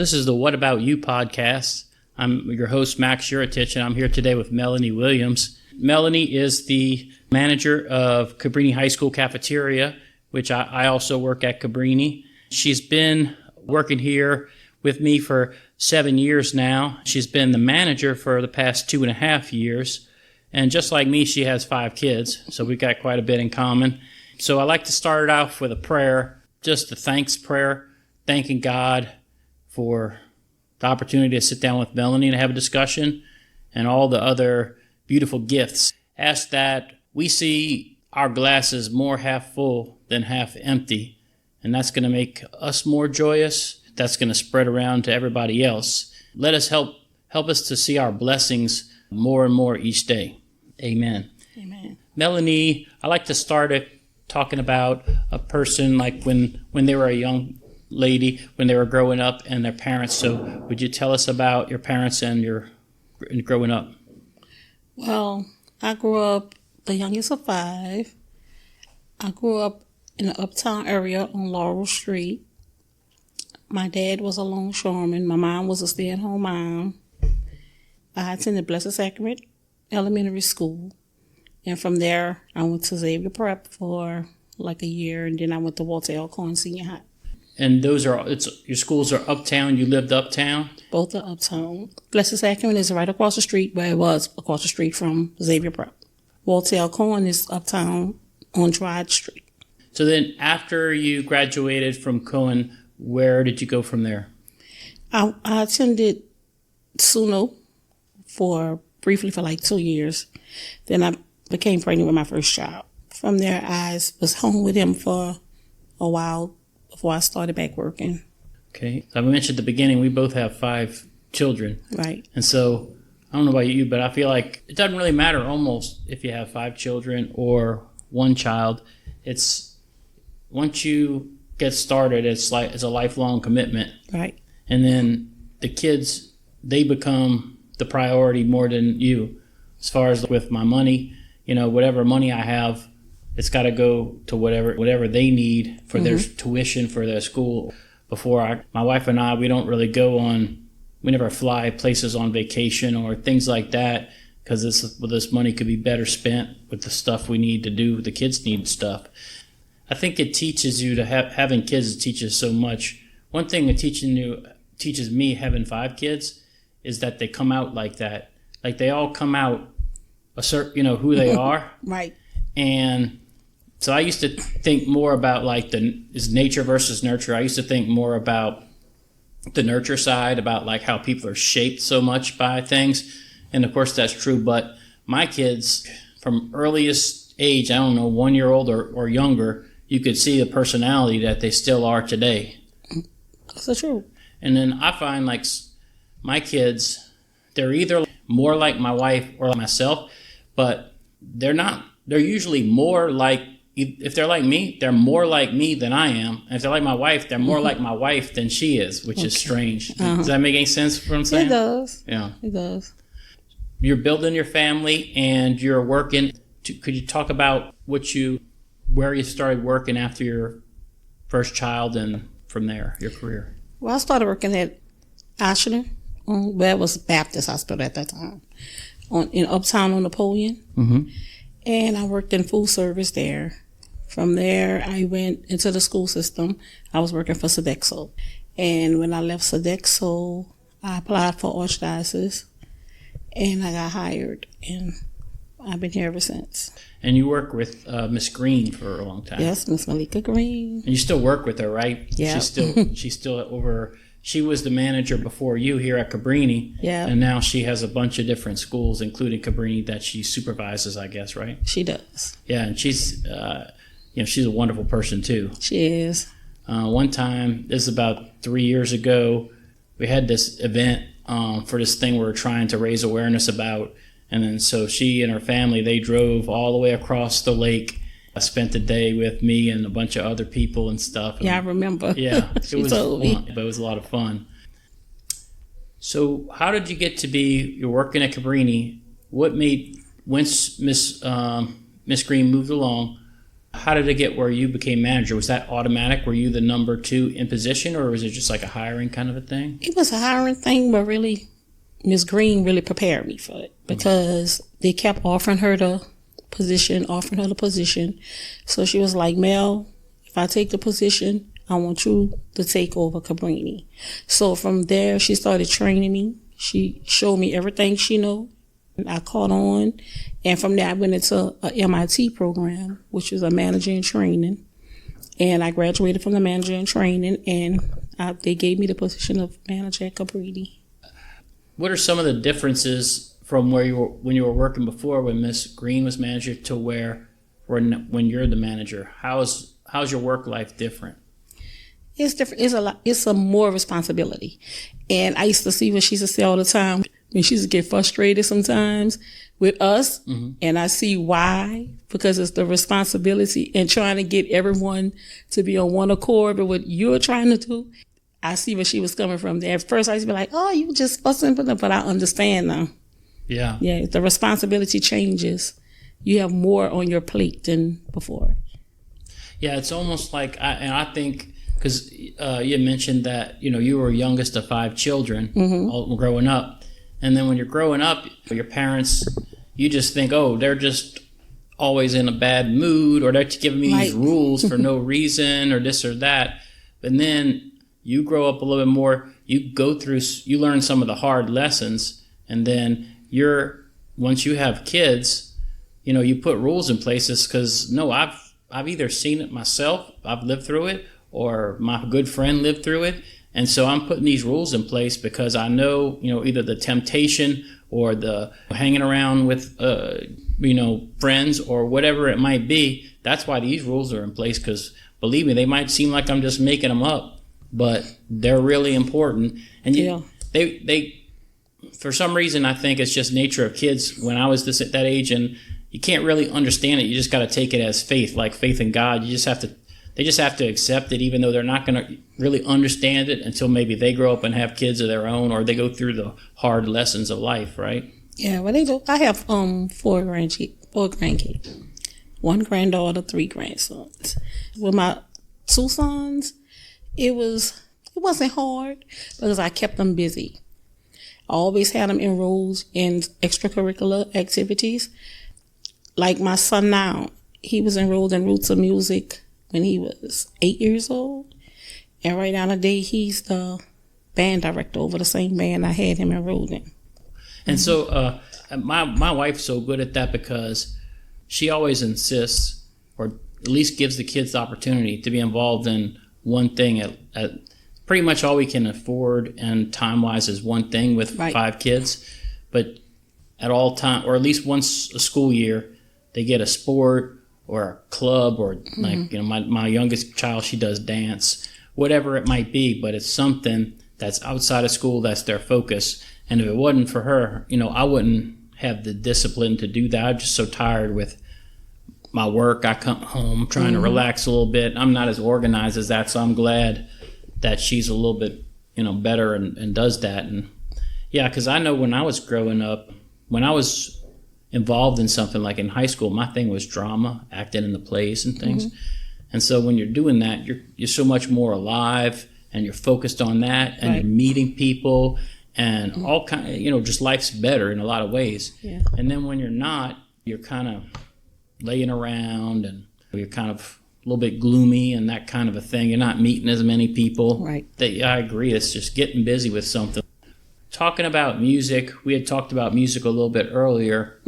this is the What About You podcast. I'm your host, Max Uritich, and I'm here today with Melony Williams. Melony is the manager of Cabrini High School cafeteria, which I also work at Cabrini. She's been working here with me for 7 years now. She's been the manager for the past 2.5 years. And just like me, she has 5 kids, so we got quite a bit in common. So I like to start it off with a prayer, just a thanks prayer, thanking God for the opportunity to sit down with Melony and have a discussion, and all the other beautiful gifts. Ask that we see our glasses more half full than half empty, and that's going to make us more joyous. That's going to spread around to everybody else. Let us help us to see our blessings more and more each day. Amen. Amen. Melony, I like to start it talking about a person like when they were a young lady, when they were growing up, and their parents. So would you tell us about your parents and your growing up? Well, I grew up the youngest of 5. I grew up in the uptown area on Laurel Street. My dad was a longshoreman. My mom was a stay-at-home mom. I attended Blessed Sacrament Elementary School. And from there, I went to Xavier Prep for like a year, and then I went to Walter Elkhorn Senior High. And your schools are uptown. You lived uptown? Both are uptown. Blessed Sacrament is right across the street, where it was across the street from Xavier Prep. Walter Elkhorn is uptown on Drive Street. So then after you graduated from Cohen, where did you go from there? I attended SUNO briefly for like 2 years. Then I became pregnant with my first child. From there, I was home with him for a while before I started back working. Okay. I mentioned at the beginning, we both have 5 children. Right. And so, I don't know about you, but I feel like it doesn't really matter almost if you have 5 children or 1 child. It's once you get started, it's a lifelong commitment. Right. And then the kids, they become the priority more than you. As far as with my money, whatever money I have, it's got to go to whatever they need for their tuition for their school. My wife and I, we don't really we never fly places on vacation or things like that, because this money could be better spent with the stuff we need to do. The kids need stuff. I think it teaches you to having kids teaches so much. One thing it teaches me having 5 kids is that they come out like that. Like they all come out who they are. Right. And so I used to think more about is nature versus nurture. I used to think more about the nurture side, about like how people are shaped so much by things. And of course that's true. But my kids from earliest age, I don't know, 1-year-old or younger, you could see the personality that they still are today. That's true. And then I find like my kids, they're either more like my wife or like myself, but they're not. They're usually more like, if they're like me, they're more like me than I am. And if they're like my wife, they're more like my wife than she is, which is strange. Does that make any sense for what I'm saying? It does. Yeah. It does. You're building your family and you're working. Could you talk about where you started working after your first child and from there, your career? Well, I started working at Ashland. It was Baptist Hospital at that time, in Uptown on Napoleon. Mm-hmm. And I worked in food service there. From there, I went into the school system. I was working for Sodexo. And when I left Sodexo, I applied for Archdiocese, and I got hired. And I've been here ever since. And you work with Miss Green for a long time. Yes, Miss Malika Green. And you still work with her, right? Yeah. She's still over. She was the manager before you here at Cabrini. Yeah. And now she has a bunch of different schools, including Cabrini, that she supervises, I guess, right? She does. Yeah, and she's a wonderful person too. She is. One time, this is about 3 years ago, we had this event for this thing we were trying to raise awareness about. And then so she and her family, they drove all the way across the lake. I spent the day with me and a bunch of other people and stuff. Yeah, I remember. Yeah, it was fun, but it was a lot of fun. So how did you get to you're working at Cabrini? Once Miss Green moved along, How did it get where you became manager? Was that automatic? Were you the number 2 in position, or was it just like a hiring kind of a thing? It was a hiring thing, but really, Miss Green really prepared me for it because they kept offering her the position. So she was like, Mel, if I take the position, I want you to take over Cabrini. So from there, she started training me. She showed me everything she knew. I caught on. And from there, I went into a MIT program, which was a manager in training. And I graduated from the manager in training, and they gave me the position of manager at Cabrini. What are some of the differences from where you were when you were working before, when Miss Green was manager, to when you're the manager? How's your work life different? It's different. It's a lot. It's a more responsibility. And I used to see what she used to say all the time. When she used to get frustrated sometimes with us, and I see why, because it's the responsibility and trying to get everyone to be on one accord with what you're trying to do. I see where she was coming from there. At first, I used to be like, oh, you just fussing, but I understand now. Yeah. Yeah, the responsibility changes. You have more on your plate than before. Yeah, it's almost like, I think, because you mentioned that, you were youngest of 5 children all growing up. And then when you're growing up, your parents, you just think, oh, they're just always in a bad mood, or they're giving me these rules for no reason, or this or that. But then you grow up a little bit more, you learn some of the hard lessons, and then once you have kids, you put rules in places because, I've either seen it myself, I've lived through it, or my good friend lived through it. And so I'm putting these rules in place because I know, either the temptation or the hanging around with, friends or whatever it might be. That's why these rules are in place, because believe me, they might seem like I'm just making them up, but they're really important. And they for some reason, I think it's just nature of kids. When I was at that age, and you can't really understand it. You just got to take it as faith, like faith in God. They just have to accept it, even though they're not going to really understand it until maybe they grow up and have kids of their own, or they go through the hard lessons of life, right? Yeah, well, they do. I have 4 grandkids, 1 granddaughter, 3 grandsons. With my 2 sons, it wasn't hard because I kept them busy. I always had them enrolled in extracurricular activities. Like my son now, he was enrolled in Roots of Music when he was 8 years old. And right now today, he's the band director over the same band I had him enrolled in. And so my wife's so good at that because she always insists, or at least gives the kids the opportunity to be involved in one thing at pretty much all we can afford, and time-wise is one thing with 5 kids. But at all time, or at least once a school year, they get a sport or a club, or like, my youngest child, she does dance, whatever it might be, but it's something that's outside of school, that's their focus. And if it wasn't for her, I wouldn't have the discipline to do that. I'm just so tired with my work. I come home trying to relax a little bit. I'm not as organized as that, so I'm glad that she's a little bit, better and does that. And yeah, because I know when I was growing up, when I was involved in something like in high school, my thing was drama, acting in the plays and things. And so when you're doing that, you're so much more alive, and you're focused on that, and you're meeting people, and all kind of, just life's better in a lot of ways. Yeah. And then when you're not, you're kind of laying around, and you're kind of a little bit gloomy and that kind of a thing. You're not meeting as many people. Right. I agree. It's just getting busy with something. Talking about music, we had talked about music a little bit earlier.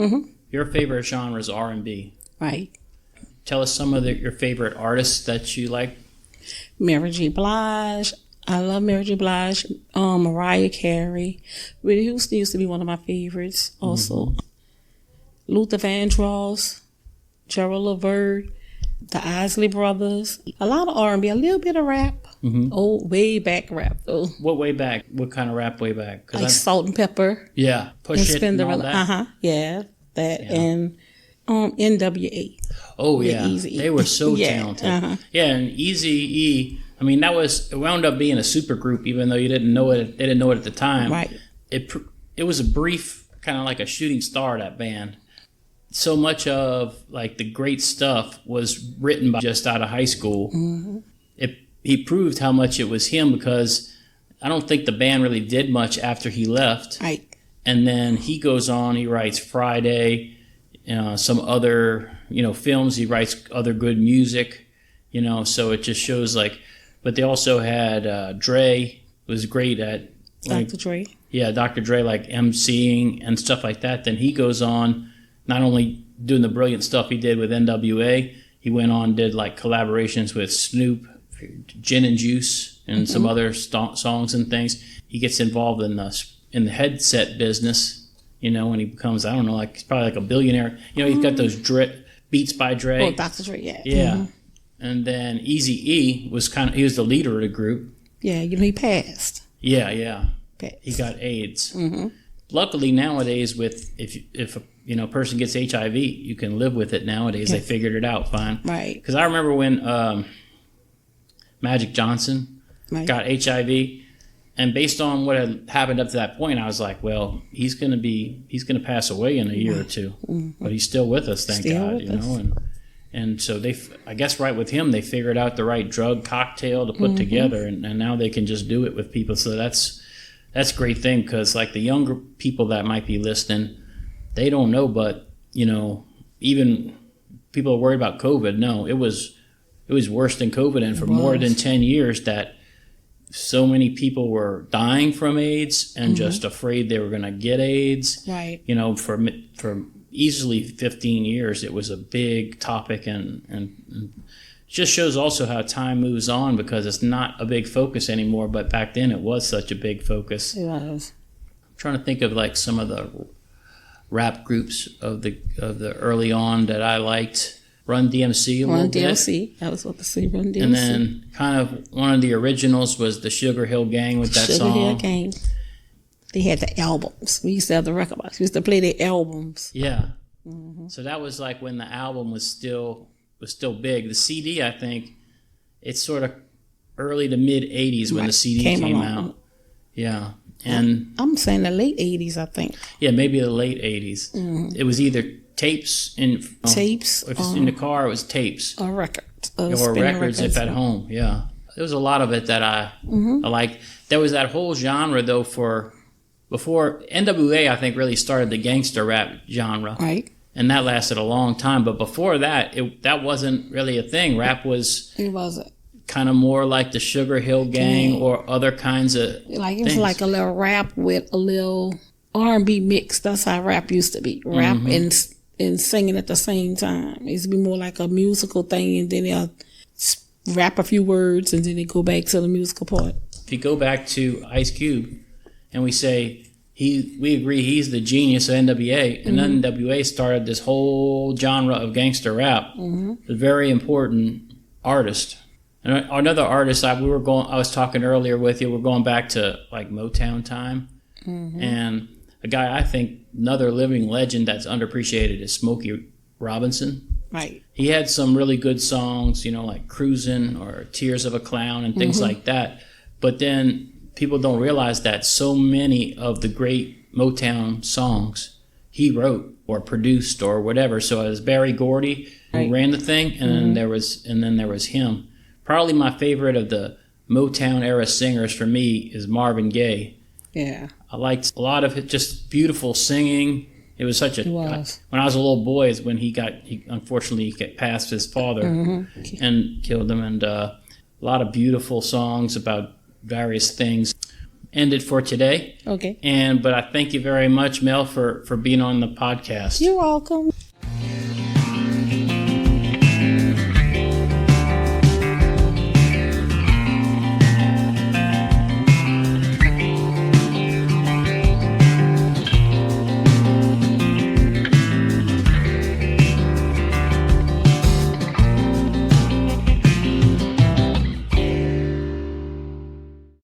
Your favorite genre is R&B. Right. Tell us some of your favorite artists that you like. Mary J. Blige. I love Mary J. Blige. Mariah Carey. Whitney Houston used to be one of my favorites also. Luther Vandross. Gerald Levert. The Isley Brothers. A lot of R&B. A little bit of rap. Old way back rap though. What way back? What kind of rap way back? Like Salt and Pepper. Yeah. Push It and all that. Yeah. That and NWA. Oh yeah. Easy. They were so talented. Yeah, and Eazy-E, I mean, it wound up being a super group, even though you didn't know it. They didn't know it at the time. Right. It was a brief, kind of like a shooting star, that band. so much of like the great stuff was written by just out of high school. Mm-hmm. He proved how much it was him, because I don't think the band really did much after he left. Right. And then he goes on, he writes Friday, some other, films. He writes other good music, so it just shows like, but they also had Dre was great at like, Dr. Dre. Yeah, Dr. Dre, like emceeing and stuff like that. Then he goes on not only doing the brilliant stuff he did with NWA, he went on and did like collaborations with Snoop, Gin and Juice, and some other songs and things. He gets involved in the headset business, and he becomes, I don't know, like he's probably like a billionaire. He's got those Beats by Dre. Oh, Dr. Dre, yeah. Yeah. Mm-hmm. And then Eazy-E was he was the leader of the group. Yeah, he passed. Yeah. Passed. He got AIDS. Mm-hmm. Luckily nowadays, if a person gets HIV, you can live with it nowadays. They figured it out fine. Right. Because I remember when Magic Johnson got HIV, and based on what had happened up to that point, I was like, well, he's gonna pass away in a year or two, but he's still with us, thank God, and so I guess right with him, they figured out the right drug cocktail to put together, and now they can just do it with people. So that's a great thing, because like the younger people that might be listening, they don't know, but even people are worried about COVID. No, it was worse than COVID, and for more than 10 years that so many people were dying from AIDS and just afraid they were going to get AIDS. Right. For easily 15 years, it was a big topic, and just shows also how time moves on, because it's not a big focus anymore, but back then it was such a big focus. It was. I'm trying to think of like some of the rap groups of the early on that I liked. Run DMC a little bit. Run DMC. I was about to say Run DMC. And then kind of one of the originals was the Sugar Hill Gang with that song. Sugar Hill Gang. They had the albums. We used to have the record box. We used to play their albums. Yeah. Mm-hmm. So that was like when the album was still big. The CD, I think, it's sort of early to mid 80s when the CD came out. Yeah. And I'm saying the late 80s, I think. Yeah, maybe the late 80s. Mm-hmm. It was either tapes if it's in the car, it was tapes or records or records if at home. Yeah, there was a lot of it that I liked. There was that whole genre though before NWA, I think, really started the gangster rap genre, right? And that lasted a long time. But before that, that wasn't really a thing. Rap was kind of more like the Sugar Hill Gang or other kinds of like it was like a little rap with a little R&B mix. That's how rap used to be. Rap and singing at the same time. It used to be more like a musical thing, and then they'll rap a few words, and then they go back to the musical part. If you go back to Ice Cube, and we say we agree he's the genius of NWA, and NWA started this whole genre of gangster rap. A very important artist. And another artist I was talking earlier with you. We're going back to like Motown time, and a guy I think another living legend that's underappreciated is Smokey Robinson. Right. He had some really good songs, like Cruisin' or Tears of a Clown and things like that. But then people don't realize that so many of the great Motown songs he wrote or produced or whatever. So it was Barry Gordy who ran the thing, and then there was him. Probably my favorite of the Motown era singers for me is Marvin Gaye. Yeah. I liked a lot of it, just beautiful singing. It was such a... when I was a little boy is when he unfortunately passed his father and killed him, and a lot of beautiful songs about various things. Ended for today. Okay. But I thank you very much, Mel, for being on the podcast. You're welcome.